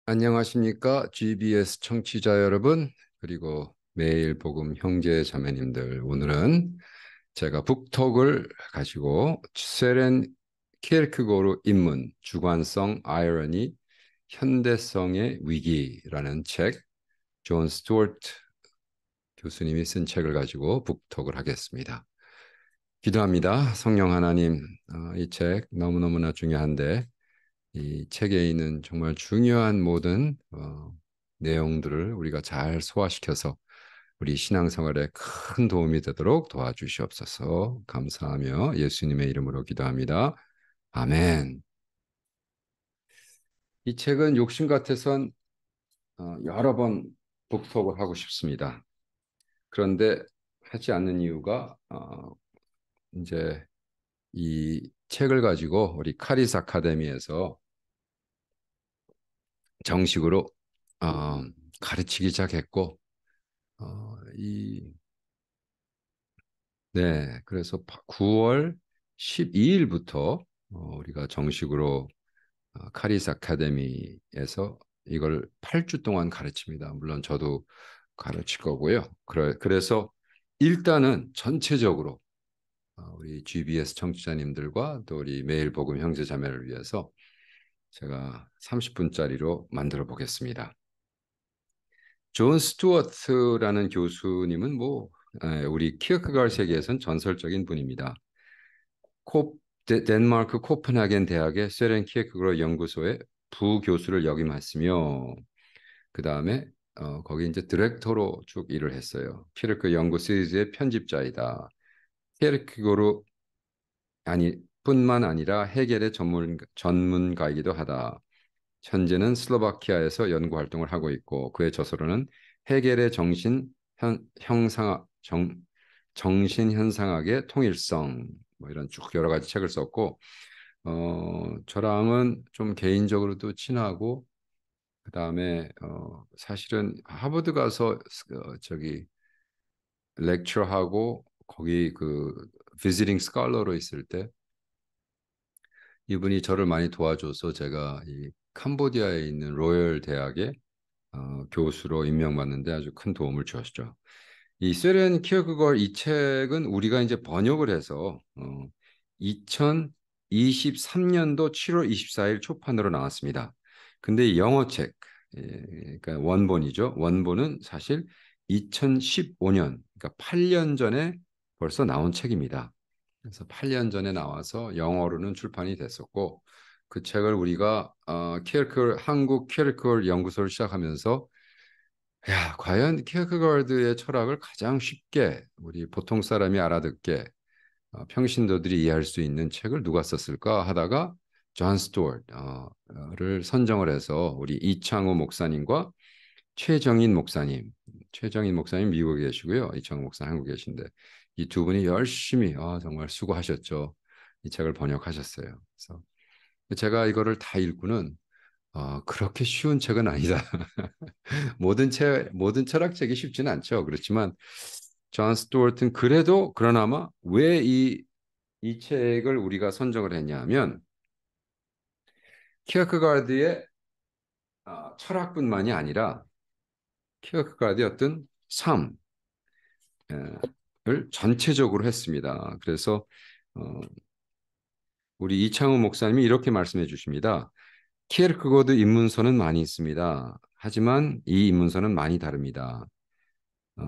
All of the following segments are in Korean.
안녕하십니까? GBS 청취자 여러분, 그리고 매일 복음 형제 자매님들. 오늘은 제가 북톡을 가지고 세렌 키르케고르 입문, 주관성, 아이러니, 현대성의 위기라는 책, 존 스튜어트 교수님이 쓴 책을 가지고 북톡을 하겠습니다. 기도합니다. 성령 하나님, 이 책 너무너무나 중요한데 이 책에 있는 정말 중요한 모든 내용들을 우리가 잘 소화시켜서 우리 신앙생활에 큰 도움이 되도록 도와주시옵소서. 감사하며 예수님의 이름으로 기도합니다. 아멘. 이 책은 욕심 같아선 여러 번 독독을 하고 싶습니다. 그런데 하지 않는 이유가 이제 이 책을 가지고 우리 카리스 아카데미에서 정식으로 가르치기 시작했고 네, 그래서 9월 12일부터 우리가 정식으로 카리스 아카데미에서 이걸 8주 동안 가르칩니다. 물론 저도 가르칠 거고요. 그래서 일단은 전체적으로 우리 GBS 청취자님들과 또 우리 매일 복음 형제 자매를 위해서 제가 30분짜리로 만들어 보겠습니다. 존 스튜어트라는 교수님은 우리 키어크가르 세계에선 전설적인 분입니다. 덴마크 코펜하겐 대학의 세렌 키어크가르 연구소의 부교수를 역임했으며 그 다음에 거기 이제 디렉터로 쭉 일을 했어요. 키르크 연구 시리즈의 편집자이다. 키르크고르 뿐만 아니라 해겔의 전문가이기도 하다. 현재는 슬로바키아에서 연구 활동을 하고 있고 그의 저서로는 해겔의 정신 현상학의 통일성 뭐 이런 쭉 여러 가지 책을 썼고 저랑은 좀 개인적으로도 친하고 그다음에 사실은 하버드 가서 저기 렉처하고 거기 그 비지팅 스칼러로 있을 때 이분이 저를 많이 도와줘서 제가 이 캄보디아에 있는 로열 대학에 교수로 임명받는데 아주 큰 도움을 주었죠. 이 세렌 키어크걸 이 책은 우리가 이제 번역을 해서 2023년도 7월 24일 초판으로 나왔습니다. 근데 이 영어 책, 그러니까 원본이죠. 원본은 사실 2015년, 그러니까 8년 전에 벌써 나온 책입니다. 그래서 8년 전에 나와서 영어로는 출판이 됐었고 그 책을 우리가 한국 키르케고르 연구소를 시작하면서 야, 과연 키르케고르의 철학을 가장 쉽게 우리 보통 사람이 알아듣게 평신도들이 이해할 수 있는 책을 누가 썼을까 하다가 존 스튜어트를 선정을 해서 우리 이창호 목사님과 최정인 목사님 미국에 계시고요. 이창호 목사 한국에 계신데 이 두 분이 열심히 정말 수고하셨죠. 이 책을 번역하셨어요. 그래서 제가 이거를 다 읽고는 그렇게 쉬운 책은 아니다. 모든 철학책이 쉽지는 않죠. 그렇지만 존 스튜어트는 그래도 그러나마 왜 이 책을 우리가 선정을 했냐면 키어크가르드의 철학뿐만이 아니라 키어크가르드의 어떤 삶을 전체적으로 했습니다. 그래서 어, 우리 이창호 목사님이 이렇게 말씀해 주십니다. 키에르케고르 입문서는 많이 있습니다. 하지만 이 입문서는 많이 다릅니다. 어,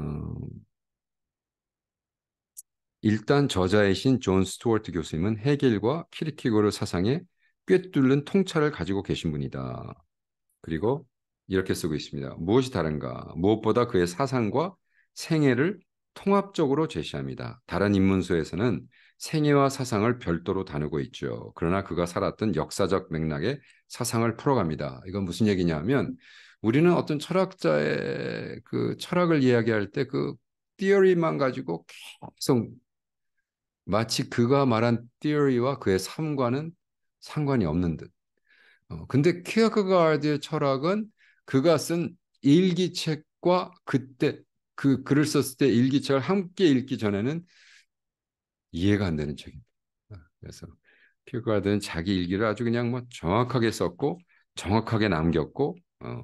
일단 저자이신 존 스튜어트 교수님은 해겔과 키르케고르 사상에 꿰뚫는 통찰을 가지고 계신 분이다. 그리고 이렇게 쓰고 있습니다. 무엇이 다른가? 무엇보다 그의 사상과 생애를 통합적으로 제시합니다. 다른 입문서에서는 생애와 사상을 별도로 다루고 있죠. 그러나 그가 살았던 역사적 맥락의 사상을 풀어갑니다. 이건 무슨 얘기냐면 우리는 어떤 철학자의 그 철학을 이야기할 때 그 티어리만 가지고 계속 마치 그가 말한 티어리와 그의 삶과는 상관이 없는 듯. 근데 키어크가르드의 철학은 그가 쓴 일기책과 그때 그 글을 썼을 때 일기책을 함께 읽기 전에는 이해가 안 되는 책입니다. 그래서 키어크가르드는 자기 일기를 아주 그냥 뭐 정확하게 썼고 정확하게 남겼고 어,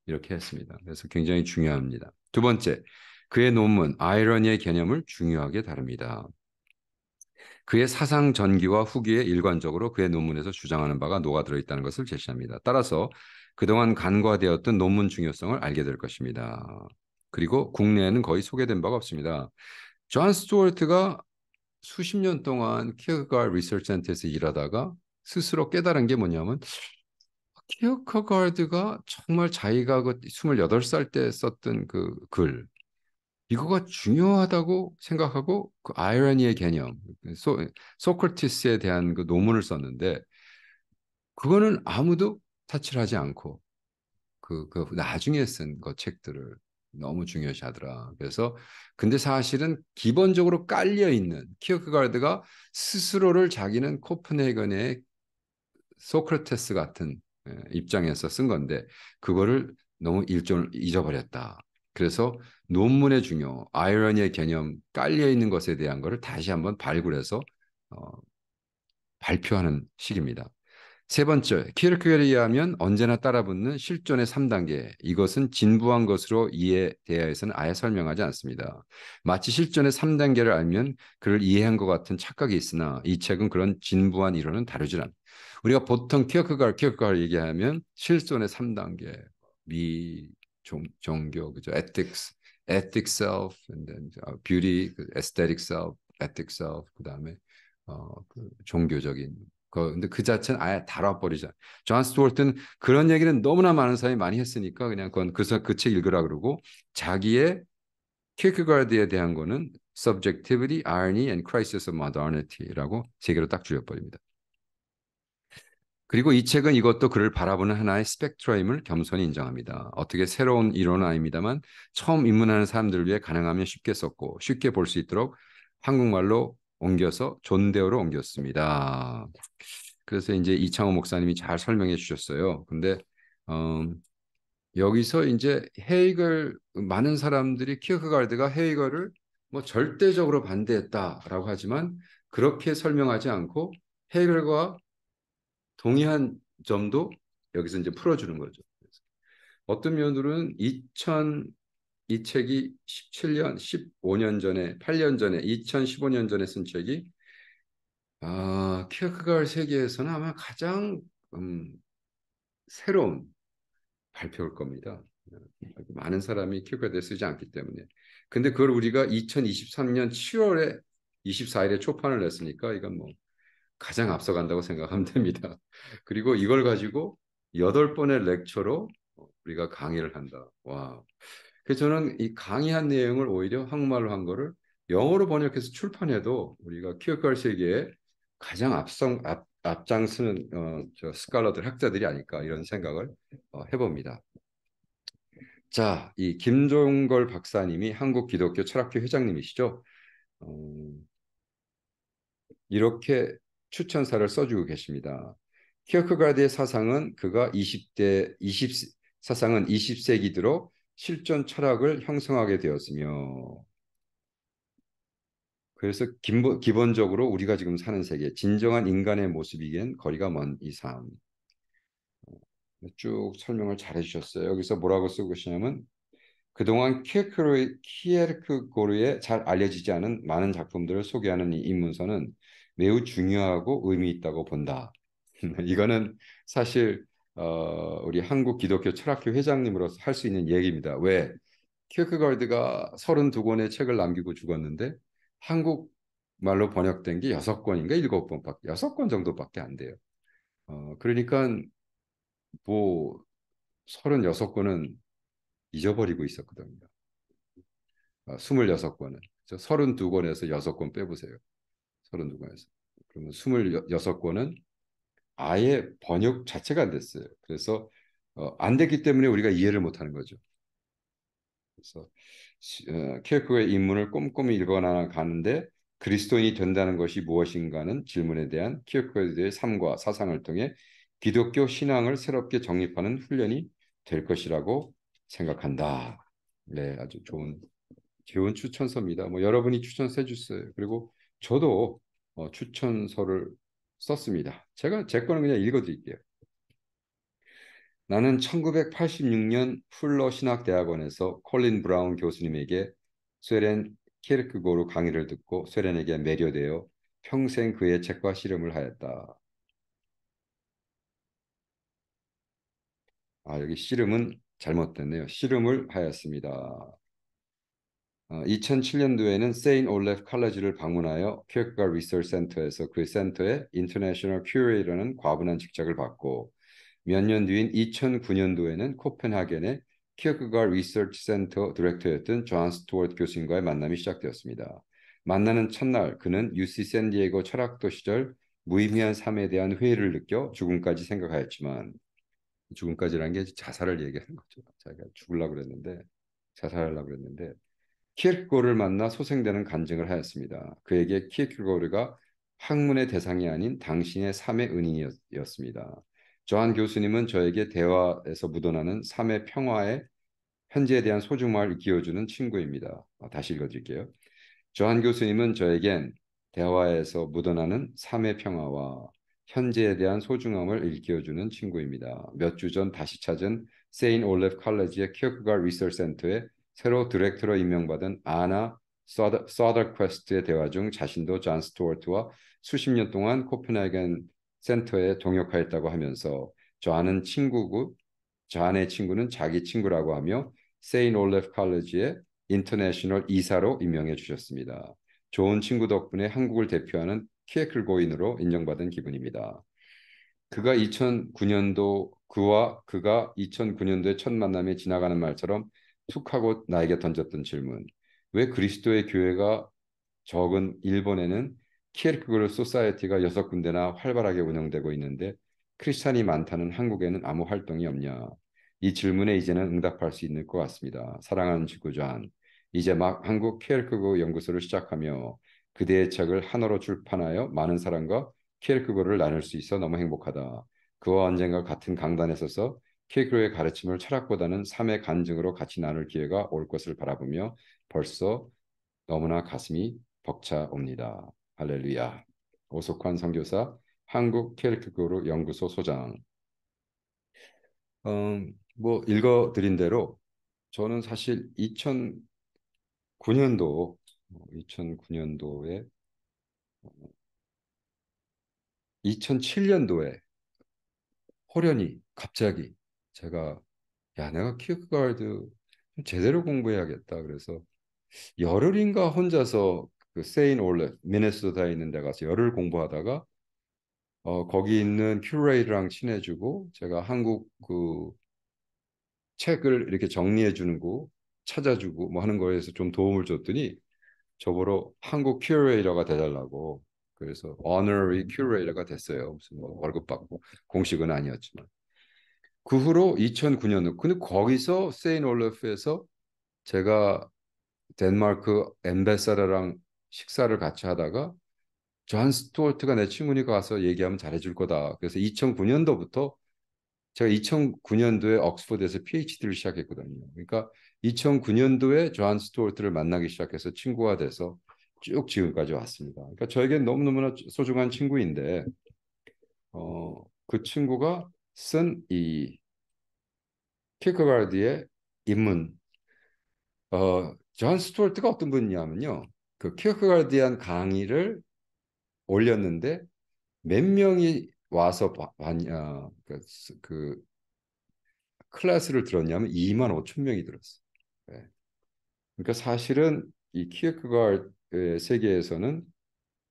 이렇게 했습니다. 그래서 굉장히 중요합니다. 두 번째, 그의 논문 아이러니의 개념을 중요하게 다룹니다. 그의 사상 전기와 후기에 일관적으로 그의 논문에서 주장하는 바가 녹아들어 있다는 것을 제시합니다. 따라서 그동안 간과되었던 논문 중요성을 알게 될 것입니다. 그리고 국내에는 거의 소개된 바가 없습니다. 존 스튜어트가 수십 년 동안 키어가드 리서치 센터에서 일하다가 스스로 깨달은 게 뭐냐면 키어가드가 정말 자기가 그 28살 때 썼던 그 글, 이거가 중요하다고 생각하고 그 아이러니의 개념, 소크라티스에 대한 그 논문을 썼는데 그거는 아무도 타치를 하지 않고 그 나중에 쓴 그 책들을 너무 중요시하더라. 그래서 근데 사실은 기본적으로 깔려 있는 키어크가르드가 스스로를 자기는 코펜헤겐의 소크라테스 같은 입장에서 쓴 건데 그거를 너무 일종을 잊어버렸다. 그래서 논문의 중요, 아이러니의 개념 깔려 있는 것에 대한 것을 다시 한번 발굴해서 어, 발표하는 시기입니다. 세 번째, 키르케가르에 의하면 언제나 따라붙는 실존의 3단계. 이것은 진부한 것으로 이해되어야 해서는 아예 설명하지 않습니다. 마치 실존의 3단계를 알면 그를 이해한 것 같은 착각이 있으나 이 책은 그런 진부한 이론은 다루질 않. 우리가 보통 키르케가르 얘기하면 실존의 3단계, 미, 종교, 그죠? ethics self, and then beauty, aesthetic self, ethics self, 그다음에 그 종교적인 근데 그 자체는 아예 달아버리자. 존 스튜어트는 그런 얘기는 너무나 많은 사람이 많이 했으니까 그냥 그건 그 책 읽으라 그러고 자기의 키르케가르드에 대한 거는 Subjectivity, Irony and Crisis of Modernity라고 세 개로 딱 줄여버립니다. 그리고 이 책은 이것도 그를 바라보는 하나의 스펙트럼임을 겸손히 인정합니다. 어떻게 새로운 이론은 아닙니다만 처음 입문하는 사람들을 위해 가능하면 쉽게 썼고 쉽게 볼 수 있도록 한국말로 옮겨서 존대어로 옮겼습니다. 그래서 이제 이창호 목사님이 잘 설명해 주셨어요. 근데 여기서 이제 헤이글 많은 사람들이 키어크가르드가 헤이글을 뭐 절대적으로 반대했다라고 하지만 그렇게 설명하지 않고 헤이글과 동의한 점도 여기서 이제 풀어주는 거죠. 어떤 면으로는 이 책이 17년, 15년 전에, 8년 전에, 2015년 전에 쓴 책이 키어크가르 세계에서는 아마 가장 새로운 발표일 겁니다. 많은 사람이 키어크가르에 쓰지 않기 때문에. 근데 그걸 우리가 2023년 7월에 24일에 초판을 냈으니까 이건 뭐 가장 앞서간다고 생각하면 됩니다. 그리고 이걸 가지고 8번의 렉처로 우리가 강의를 한다. 와. 그래서 저는 이 강의한 내용을 오히려 한국말로 한 거를 영어로 번역해서 출판해도 우리가 키어가르 세계에 가장 앞장서는 저 스칼러들 학자들이 아닐까 이런 생각을 해봅니다. 자, 이 김종걸 박사님이 한국 기독교 철학회 회장님이시죠. 어, 이렇게 추천사를 써주고 계십니다. 키어크가르드의 사상은 그가 20 사상은 20세기 들어 실존 철학을 형성하게 되었으며 그래서 기본적으로 우리가 지금 사는 세계, 진정한 인간의 모습이기엔 거리가 먼 이 삶. 쭉 설명을 잘 해주셨어요. 여기서 뭐라고 쓰고 계시냐면 그동안 키에르크고르의 잘 알려지지 않은 많은 작품들을 소개하는 이 입문서는 매우 중요하고 의미 있다고 본다. 이거는 사실 우리 한국 기독교 철학회 회장님으로서 할 수 있는 얘기입니다. 왜? 키어크가르드가 32권의 책을 남기고 죽었는데 한국 말로 번역된 게 6권인가 7권밖에 6권 정도밖에 안 돼요. 그러니까 뭐 36권은 잊어버리고 있었거든요. 26권은. 32권에서 6권 빼보세요. 32권에서. 그러면 26권은 아예 번역 자체가 안 됐어요. 그래서 안 됐기 때문에 우리가 이해를 못하는 거죠. 그래서 키어크의 인문을 꼼꼼히 읽어나 가는데 그리스도인이 된다는 것이 무엇인가는 질문에 대한 키어크의 삶과 사상을 통해 기독교 신앙을 새롭게 정립하는 훈련이 될 것이라고 생각한다. 네, 아주 좋은 추천서입니다. 뭐 여러분이 추천해 주세요. 그리고 저도 추천서를 썼습니다. 제가 제 거는 그냥 읽어드릴게요. 나는 1986년 풀러 신학대학원에서 콜린 브라운 교수님에게 스웨렌 키르크고르 강의를 듣고 스웨렌에게 매료되어 평생 그의 책과 씨름을 하였다. 아, 여기 씨름은 잘못됐네요. 씨름을 하였습니다. 2007년도에는 세인 올레프 칼레지를 방문하여 키르크가드 리서치 센터에서 그 센터의 인터내셔널 큐레이터라는 과분한 직책을 받고 몇 년 뒤인 2009년도에는 코펜하겐의 키르크가드 리서치 센터 디렉터였던 존 스튜어트 교수님과의 만남이 시작되었습니다. 만나는 첫날 그는 UC 샌디에고 철학도 시절 무의미한 삶에 대한 회의를 느껴 죽음까지 생각하였지만 죽음까지라는 게 자살을 얘기하는 거죠. 자기가 죽으려고 그랬는데 자살하려고 그랬는데 키르케고르를 만나 소생되는 간증을 하였습니다. 그에게 키르케고르가 학문의 대상이 아닌 당신의 삶의 은인이었습니다. 저한 교수님은 저에게 대화에서 묻어나는 삶의 평화에 현재에 대한 소중함을 기여주는 친구입니다. 다시 읽어드릴게요. 조한 교수님은 저에겐 대화에서 묻어나는 삶의 평화와 현재에 대한 소중함을 일깨워주는 친구입니다. 몇 주 전 다시 찾은 세인 올레프 칼레지의 키어크가드 리서치 센터에 새로 디렉터로 임명받은 아나 서더퀘스트의 대화 중 자신도 존 스튜어트와 수십 년 동안 코펜하겐 센터에 동역하였다고 하면서 저아는 친구는 자기 친구라고 하며 세인 올레프 칼레지의 인터내셔널 이사로 임명해 주셨습니다. 좋은 친구 덕분에 한국을 대표하는 키에클고인으로 인정받은 기분입니다. 그가 2009년도의 첫 만남에 지나가는 말처럼 툭 하고 나에게 던졌던 질문. 왜 그리스도의 교회가 적은 일본에는 키에르크고르 소사이어티가 6군데나 활발하게 운영되고 있는데 크리스찬이 많다는 한국에는 아무 활동이 없냐? 이 질문에 이제는 응답할 수 있을 것 같습니다. 사랑하는 지구전, 이제 막 한국 키에르크고르 연구소를 시작하며 그대의 책을 한어로 출판하여 많은 사람과 키에르크고르를 나눌 수 있어 너무 행복하다. 그와 언젠가 같은 강단에 서서 키에르크고르의 가르침을 철학보다는 삶의 간증으로 같이 나눌 기회가 올 것을 바라보며 벌써 너무나 가슴이 벅차옵니다. 할렐루야. 오석환 선교사, 한국 케르케고르 연구소 소장. 뭐 읽어드린 대로 저는 사실 2009년도에 2007년도에 호련히 갑자기 제가 야 내가 키어크가드 좀 제대로 공부해야겠다. 그래서 열흘인가 혼자서 그 세인 올레 미네소타에 있는 데 가서 열흘 공부하다가 거기 있는 큐레이터랑 친해지고 제가 한국 그 책을 이렇게 정리해 주는 거 찾아주고 뭐 하는 거에서 좀 도움을 줬더니 저보러 한국 큐레이터가 돼달라고 그래서 honorary 큐레이터가 됐어요. 무슨 뭐 월급 받고 공식은 아니었지만 그 후로 2009년도 근데 거기서 세인 올레프에서 제가 덴마크 엠베사더랑 식사를 같이 하다가 존 스튜어트가 내 친구니까 가서 얘기하면 잘해줄 거다. 그래서 2009년도부터 제가 2009년도에 옥스퍼드에서 PhD를 시작했거든요. 그러니까 2009년도에 존 스튜어트를 만나기 시작해서 친구가 돼서 쭉 지금까지 왔습니다. 그러니까 저에겐 너무너무나 소중한 친구인데 그 친구가 쓴 이 키크가드의 입문 존 스튜어트가 어떤 분이냐면요. 그 키크가드에 대한 강의를 올렸는데 몇 명이 와서 봤냐 그 클래스를 들었냐면 2만 5천 명이 들었어요. 네. 그러니까 사실은 이 키에크가르의 세계에서는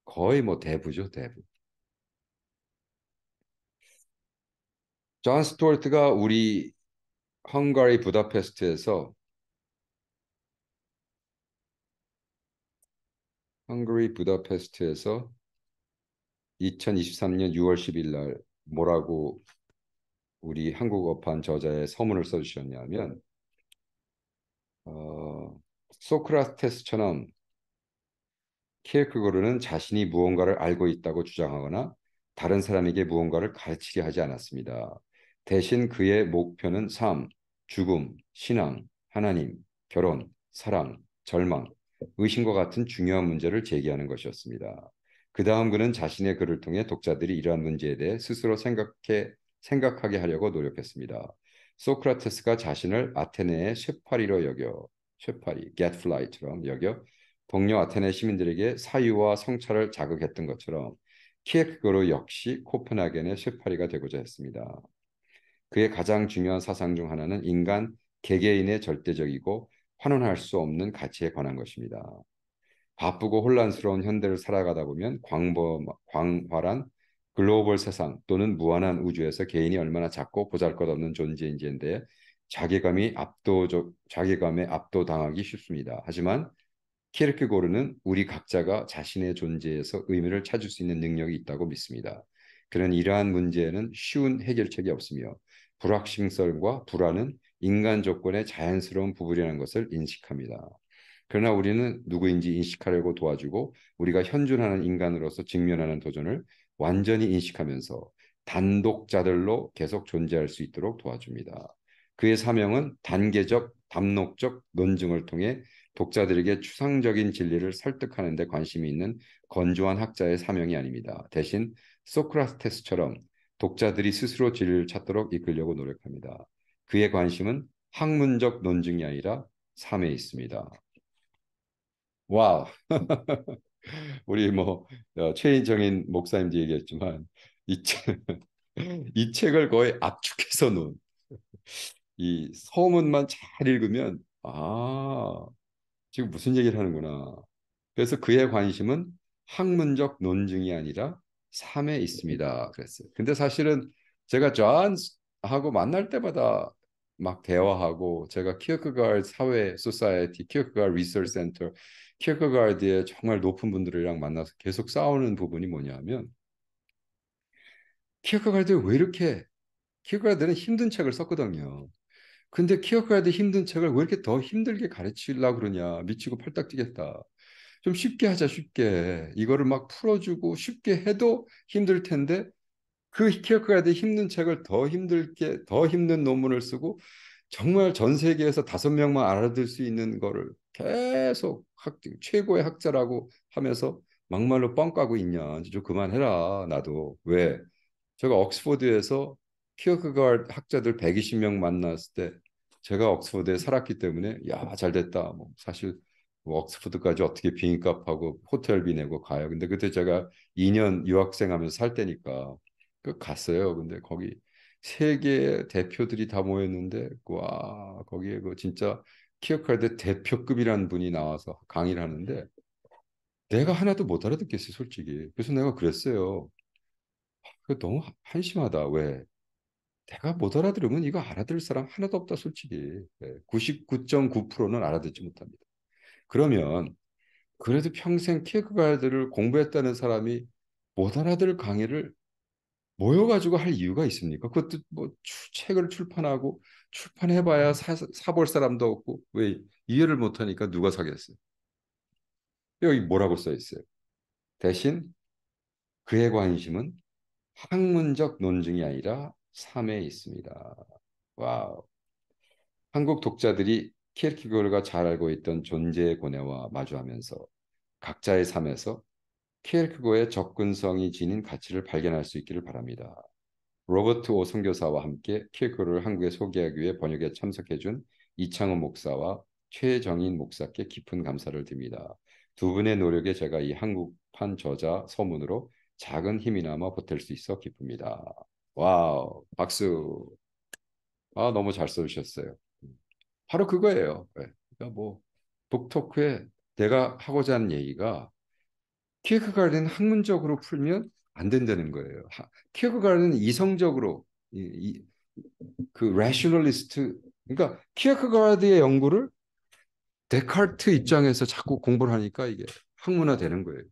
거의 뭐 대부죠, 대부. 존 스튜어트가 우리 헝가리 부다페스트에서 2023년 6월 10일 날 뭐라고 우리 한국어판 저자의 서문을 써주셨냐면 소크라테스처럼 키에크고르는 자신이 무언가를 알고 있다고 주장하거나 다른 사람에게 무언가를 가르치려 하지 않았습니다. 대신 그의 목표는 삶, 죽음, 신앙, 하나님, 결혼, 사랑, 절망, 의심과 같은 중요한 문제를 제기하는 것이었습니다. 그 다음 그는 자신의 글을 통해 독자들이 이러한 문제에 대해 스스로 생각하게 하려고 노력했습니다. 소크라테스가 자신을 아테네의 쇠파리로 여겨 쇠파리, 겟플라이처럼 여겨 동료 아테네 시민들에게 사유와 성찰을 자극했던 것처럼 키에크고르 역시 코펜하겐의 쇠파리가 되고자 했습니다. 그의 가장 중요한 사상 중 하나는 인간 개개인의 절대적이고 환원할 수 없는 가치에 관한 것입니다. 바쁘고 혼란스러운 현대를 살아가다 보면 광활한 글로벌 세상 또는 무한한 우주에서 개인이 얼마나 작고 보잘것없는 존재인지에 자괴감에 압도당하기 쉽습니다. 하지만 키르케고르는 우리 각자가 자신의 존재에서 의미를 찾을 수 있는 능력이 있다고 믿습니다. 그는 이러한 문제에는 쉬운 해결책이 없으며 불확실성과 불안은 인간 조건의 자연스러운 부분이라는 것을 인식합니다. 그러나 우리는 누구인지 인식하려고 도와주고 우리가 현존하는 인간으로서 직면하는 도전을 완전히 인식하면서 단독자들로 계속 존재할 수 있도록 도와줍니다. 그의 사명은 단계적, 담록적 논증을 통해 독자들에게 추상적인 진리를 설득하는 데 관심이 있는 건조한 학자의 사명이 아닙니다. 대신 소크라테스처럼 독자들이 스스로 진리를 찾도록 이끌려고 노력합니다. 그의 관심은 학문적 논증이 아니라 삶에 있습니다. 와우. 우리 뭐 최인정인 목사님도 얘기했지만 이 책, 이 책을 거의 압축해서 놓은 이 서문만 잘 읽으면 지금 무슨 얘기를 하는구나. 그래서 그의 관심은 학문적 논증이 아니라 삶에 있습니다. 그랬어요. 근데 사실은 제가 존하고 만날 때마다 막 대화하고 제가 키어크가드 사회 소사이어티, 키어크가드 리서치 센터, 키어크가드의 정말 높은 분들이랑 만나서 계속 싸우는 부분이 뭐냐면 키어크가드 왜 이렇게 키어크가드는 힘든 책을 썼거든요. 근데 키어크가드 힘든 책을 왜 이렇게 더 힘들게 가르치려고 그러냐. 미치고 팔딱 뛰겠다. 좀 쉽게 하자, 쉽게. 이거를 막 풀어주고 쉽게 해도 힘들 텐데 그 키어크가드 힘든 책을 더 힘들게, 더 힘든 논문을 쓰고 정말 전 세계에서 5명만 알아들 수 있는 거를 계속 최고의 학자라고 하면서 막말로 뻥 까고 있냐. 이제 좀 그만해라, 나도. 왜? 제가 옥스퍼드에서 키어크가드 학자들 120명 만났을 때 제가 옥스퍼드에 살았기 때문에 야, 잘 됐다. 뭐 사실 뭐 옥스퍼드까지 어떻게 비행값하고 호텔비 내고 가요. 근데 그때 제가 2년 유학생 하면서 살 때니까 그 갔어요. 근데 거기 세계 대표들이 다 모였는데 와, 거기에 그 진짜 키어크가드 대표급이라는 분이 나와서 강의를 하는데 내가 하나도 못 알아듣겠어요, 솔직히. 그래서 내가 그랬어요. 그 너무 한심하다. 왜? 내가 못 알아들으면 이거 알아들을 사람 하나도 없다, 솔직히. 99.9%는 알아듣지 못합니다. 그러면 그래도 평생 키크가이드를 공부했다는 사람이 못 알아들을 강의를 모여가지고 할 이유가 있습니까? 그것도 뭐 책을 출판하고 출판해봐야 사볼 사람도 없고 왜 이해를 못하니까 누가 사겠어요? 여기 뭐라고 써 있어요? 대신 그의 관심은 학문적 논증이 아니라 삶에 있습니다. 와우. 한국 독자들이 키에르케고르가 잘 알고 있던 존재의 고뇌와 마주하면서 각자의 삶에서 키에르케고르의 접근성이 지닌 가치를 발견할 수 있기를 바랍니다. 로버트 오 선교사와 함께 키에르케고르를 한국에 소개하기 위해 번역에 참석해준 이창훈 목사와 최정인 목사께 깊은 감사를 드립니다. 두 분의 노력에 제가 이 한국판 저자 서문으로 작은 힘이나마 보탤 수 있어 기쁩니다. 와우, 박수. 너무 잘 써주셨어요. 바로 그거예요. 네. 그러니까 뭐 북토크에 내가 하고자 하는 얘기가 키어크가르는 학문적으로 풀면 안 된다는 거예요. 키어크가르는 이성적으로 그 rationalist 그러니까 키어크가르의 연구를 데카르트 입장에서 자꾸 공부를 하니까 이게 학문화되는 거예요.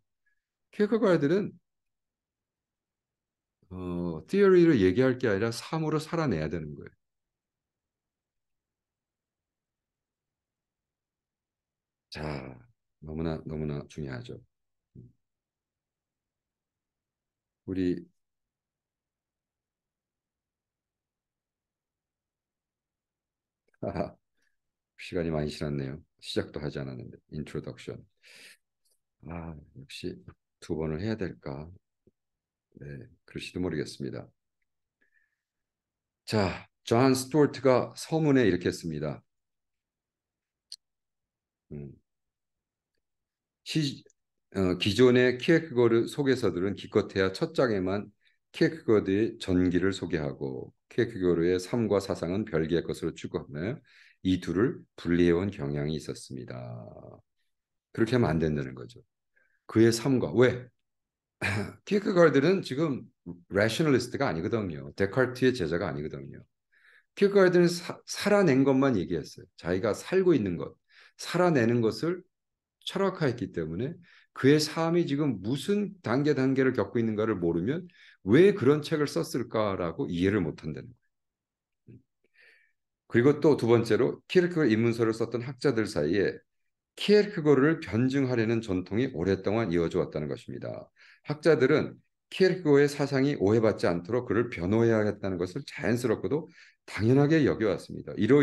키어크가르는 theory를 얘기할 게 아니라 삶으로 살아내야 되는 거예요. 자, 너무나 너무나 중요하죠. 우리 시간이 많이 지났네요. 시작도 하지 않았는데 인트로덕션. 역시 2번을 해야 될까? 네, 그럴지도 모르겠습니다. 자, 존 스튜어트가 서문에 이렇게 했습니다. 음, 시, 기존의 키에크거르 소개서들은 기껏해야 첫 장에만 키에크거르의 전기를 소개하고 키에크거르의 삶과 사상은 별개의 것으로 추구하며 이 둘을 분리해온 경향이 있었습니다. 그렇게 하면 안 된다는 거죠. 그의 삶과 왜? 키에크거르는 지금 레셔널리스트가 아니거든요. 데카르트의 제자가 아니거든요. 키에크거르는 살아낸 것만 얘기했어요. 자기가 살고 있는 것, 살아내는 것을 철학화했기 때문에 그의 삶이 지금 무슨 단계를 겪고 있는가를 모르면 왜 그런 책을 썼을까라고 이해를 못한다는 거예요. 그리고 또 두 번째로 키르크거 입문서를 썼던 학자들 사이에 키에르크고르를 변증하려는 전통이 오랫동안 이어져 왔다는 것입니다. 학자들은 키에르크고르의 사상이 오해받지 않도록 그를 변호해야겠다는 것을 자연스럽고도 당연하게 여겨왔습니다. 이로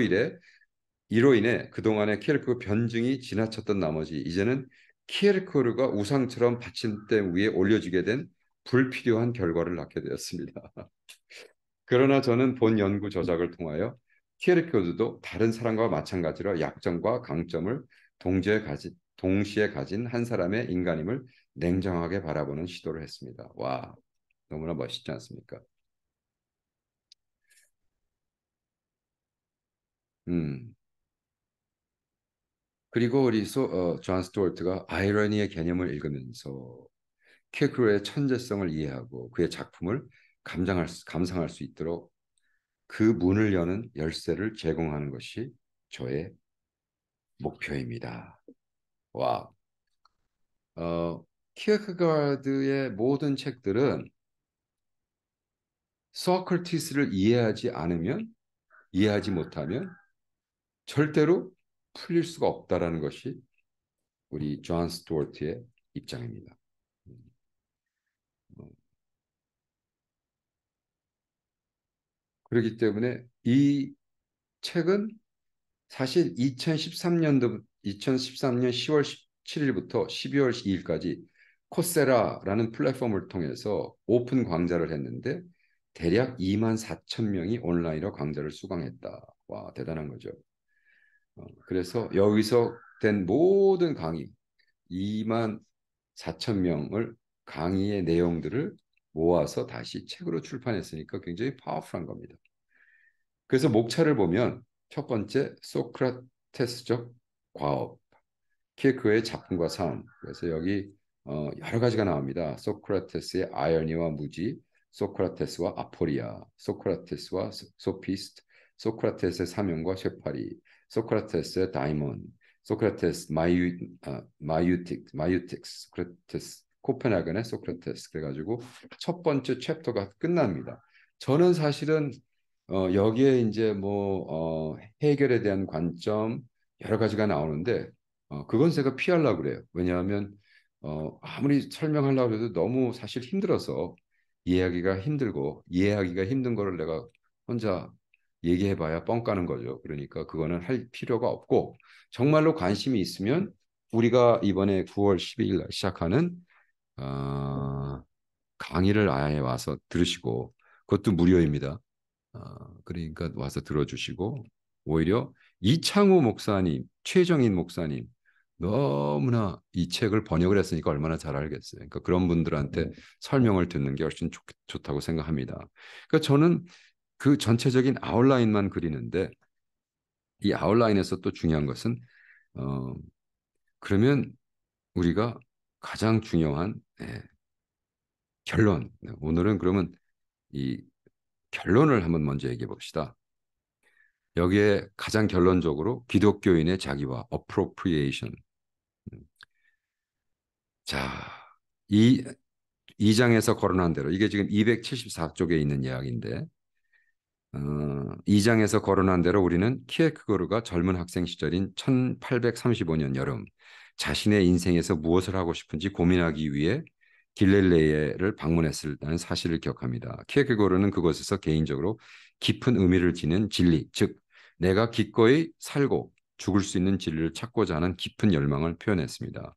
인해 그동안의 키에르크고 변증이 지나쳤던 나머지 이제는 키에르크고르가 우상처럼 받침대 위에 올려지게 된 불필요한 결과를 낳게 되었습니다. 그러나 저는 본 연구 조작을 통하여 키에르케고르도 다른 사람과 마찬가지로 약점과 강점을 동시에 가진 한 사람의 인간임을 냉정하게 바라보는 시도를 했습니다. 와, 너무나 멋있지 않습니까? 음. 그리고 존 스튜어트가 아이러니의 개념을 읽으면서 키에르케고르의 천재성을 이해하고 그의 작품을 감상할 수 있도록 그 문을 여는 열쇠를 제공하는 것이 저의 목표입니다. 와, 키어크가드의 모든 책들은 소크라테스를 이해하지 못하면 절대로 풀릴 수가 없다라는 것이 우리 존 스튜어트의 입장입니다. 어, 그렇기 때문에 이 책은 사실 2013년 10월 17일부터 12월 2일까지 코세라라는 플랫폼을 통해서 오픈 강좌를 했는데 대략 2만 4천 명이 온라인으로 강좌를 수강했다. 와, 대단한 거죠. 그래서 여기서 된 모든 강의 2만 4천 명을 강의의 내용들을 모아서 다시 책으로 출판했으니까 굉장히 파워풀한 겁니다. 그래서 목차를 보면 첫 번째 소크라테스적 과업, 키르크의 작품과 삶. 그래서 여기 여러 가지가 나옵니다. 소크라테스의 아이러니와 무지, 소크라테스와 아포리아, 소크라테스와 소피스트, 소크라테스의 사명과 쇠파리, 소크라테스의 다이몬, 소크라테스 마유틱스, 소크라테스 코펜하겐의 소크라테스. 그래가지고 첫 번째 챕터가 끝납니다. 저는 사실은 여기에 이제 해결에 대한 관점 여러 가지가 나오는데 그건 제가 피하려고 그래요. 왜냐하면 아무리 설명하려고 해도 너무 사실 힘들어서 이해하기가 힘든 거를 내가 혼자 얘기해봐야 뻥 까는 거죠. 그러니까 그거는 할 필요가 없고 정말로 관심이 있으면 우리가 이번에 9월 12일 날 시작하는 어, 강의를 아예 와서 들으시고 그것도 무료입니다. 그러니까 와서 들어주시고 오히려 이창호 목사님, 최정인 목사님 너무나 이 책을 번역을 했으니까 얼마나 잘 알겠어요. 그러니까 그런 분들한테 설명을 듣는 게 훨씬 좋다고 생각합니다. 그러니까 저는 그 전체적인 아웃라인만 그리는데 이 아웃라인에서 또 중요한 것은 어, 그러면 우리가 가장 중요한 결론. 오늘은 그러면 이 결론을 한번 먼저 얘기해 봅시다. 여기에 가장 결론적으로 기독교인의 자기화, appropriation. 자, 이 2장에서 거론한 대로 이게 지금 274쪽에 있는 이야기인데 2장에서 거론한 대로 우리는 키에크고르가 젊은 학생 시절인 1835년 여름 자신의 인생에서 무엇을 하고 싶은지 고민하기 위해 길렐레이를 방문했다는 사실을 기억합니다. 키에크고르는 그곳에서 개인적으로 깊은 의미를 지닌 진리, 즉 내가 기꺼이 살고 죽을 수 있는 진리를 찾고자 하는 깊은 열망을 표현했습니다.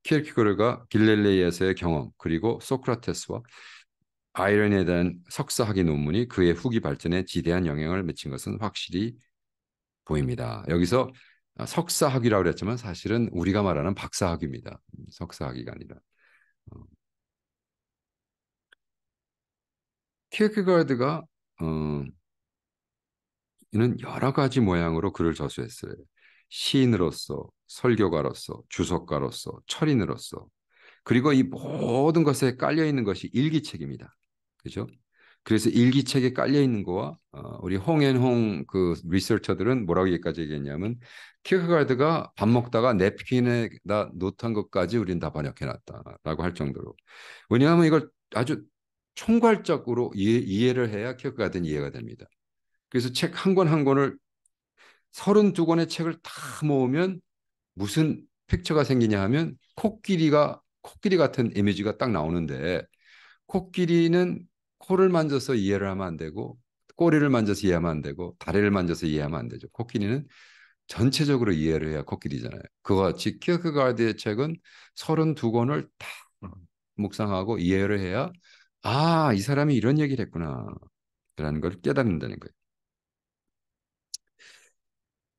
키에르케고르가 길렐레이에서의 경험 그리고 소크라테스와 아이러니에 대한 석사학위 논문이 그의 후기 발전에 지대한 영향을 미친 것은 확실히 보입니다. 여기서 석사학위라고 그랬지만 사실은 우리가 말하는 박사학위입니다. 석사학위가 아니라. 어, 키르케가드가 이는 여러 가지 모양으로 글을 저술했어요. 시인으로서, 설교가로서, 주석가로서, 철인으로서. 그리고 이 모든 것에 깔려 있는 것이 일기책입니다. 그죠? 그래서 일기책에 깔려 있는 거와 우리 홍앤홍 그 리서처들은 뭐라고 여기까지 얘기했냐면 키르케가드가 밥 먹다가 냅킨에다 노트한 것까지 우리는 다 번역해 놨다라고 할 정도로. 왜냐하면 이걸 아주 총괄적으로 이해를 해야 키르케가드는 이해가 됩니다. 그래서 책 한 권 한 권을 32권의 책을 다 모으면 무슨 픽처가 생기냐 하면 코끼리 같은 이미지가 딱 나오는데 코끼리는 코를 만져서 이해를 하면 안 되고 꼬리를 만져서 이해하면 안 되고 다리를 만져서 이해하면 안 되죠. 코끼리는 전체적으로 이해를 해야 코끼리잖아요. 그와 같이 키어크가르드의 책은 32권을 다 묵상하고 이해를 해야 아, 이 사람이 이런 얘기를 했구나 라는 걸 깨닫는다는 거예요.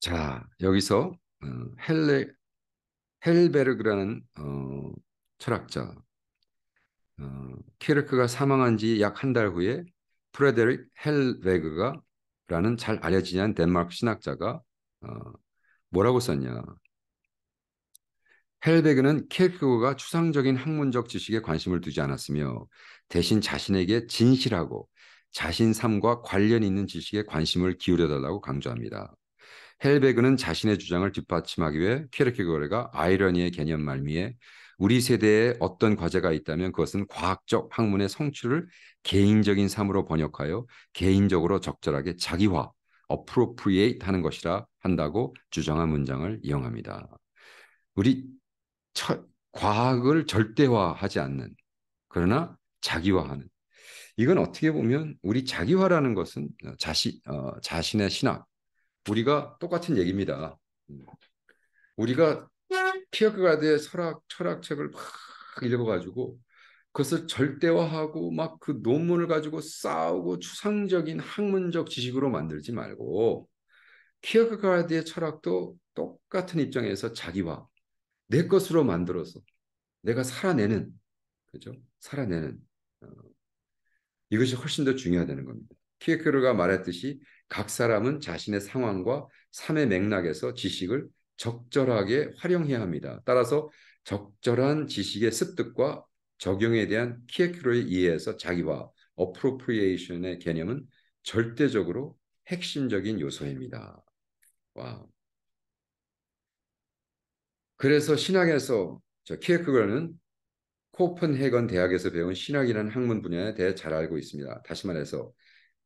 자, 여기서 어, 헬레 헬베르그라는 철학자 키르크가 사망한 지 약 한 달 후에 프레데릭 헬베그가라는 잘 알려지지 않은 덴마크 신학자가 어, 뭐라고 썼냐. 헬베그는 키르크가 추상적인 학문적 지식에 관심을 두지 않았으며 대신 자신에게 진실하고 자신 삶과 관련 있는 지식에 관심을 기울여달라고 강조합니다. 헬베그는 자신의 주장을 뒷받침하기 위해 키르케고르가 아이러니의 개념 말미에 우리 세대에 어떤 과제가 있다면 그것은 과학적 학문의 성취를 개인적인 삶으로 번역하여 개인적으로 적절하게 자기화, appropriate 하는 것이라 한다고 주장한 문장을 이용합니다. 우리 과학을 절대화하지 않는 그러나 자기화하는 이건 어떻게 보면 우리 자기화라는 것은 자신의 신학 우리가 똑같은 얘기입니다. 우리가 키어크가드의 철학책을 막 읽어가지고 그것을 절대화하고 막 그 논문을 가지고 싸우고 추상적인 학문적 지식으로 만들지 말고 키어크가드의 철학도 똑같은 입장에서 자기화, 내 것으로 만들어서 내가 살아내는, 그죠? 살아내는 어, 이것이 훨씬 더 중요하다는 겁니다. 키에케르가 말했듯이 각 사람은 자신의 상황과 삶의 맥락에서 지식을 적절하게 활용해야 합니다. 따라서 적절한 지식의 습득과 적용에 대한 키에케르의 이해에서 자기와 어프로프리에이션의 개념은 절대적으로 핵심적인 요소입니다. 와. 그래서 신학에서 키에케르는 코펜헤건 대학에서 배운 신학이라는 학문 분야에 대해 잘 알고 있습니다. 다시 말해서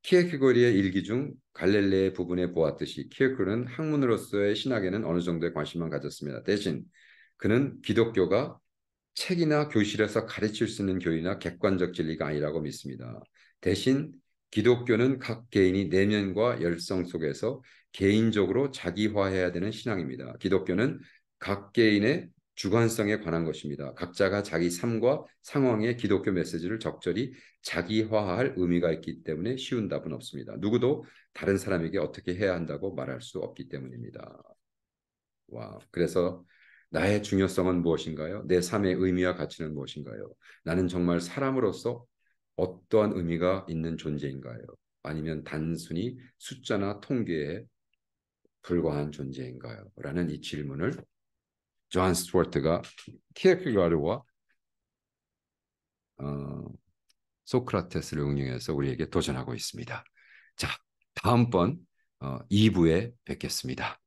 키에케고리의 일기 중 갈릴레의 부분에 보았듯이 키에케고르는 학문으로서의 신학에는 어느 정도의 관심만 가졌습니다. 대신 그는 기독교가 책이나 교실에서 가르칠 수 있는 교리나 객관적 진리가 아니라고 믿습니다. 대신 기독교는 각 개인이 내면과 열성 속에서 개인적으로 자기화해야 되는 신앙입니다. 기독교는 각 개인의 주관성에 관한 것입니다. 각자가 자기 삶과 상황에 기독교 메시지를 적절히 자기화할 의미가 있기 때문에 쉬운 답은 없습니다. 누구도 다른 사람에게 어떻게 해야 한다고 말할 수 없기 때문입니다. 와, 그래서 나의 중요성은 무엇인가요? 내 삶의 의미와 가치는 무엇인가요? 나는 정말 사람으로서 어떠한 의미가 있는 존재인가요? 아니면 단순히 숫자나 통계에 불과한 존재인가요? 라는 이 질문을 존 스튜어트가 키에르케가르와 어, 소크라테스를 응용해서 우리에게 도전하고 있습니다. 자, 다음번 2부에 뵙겠습니다.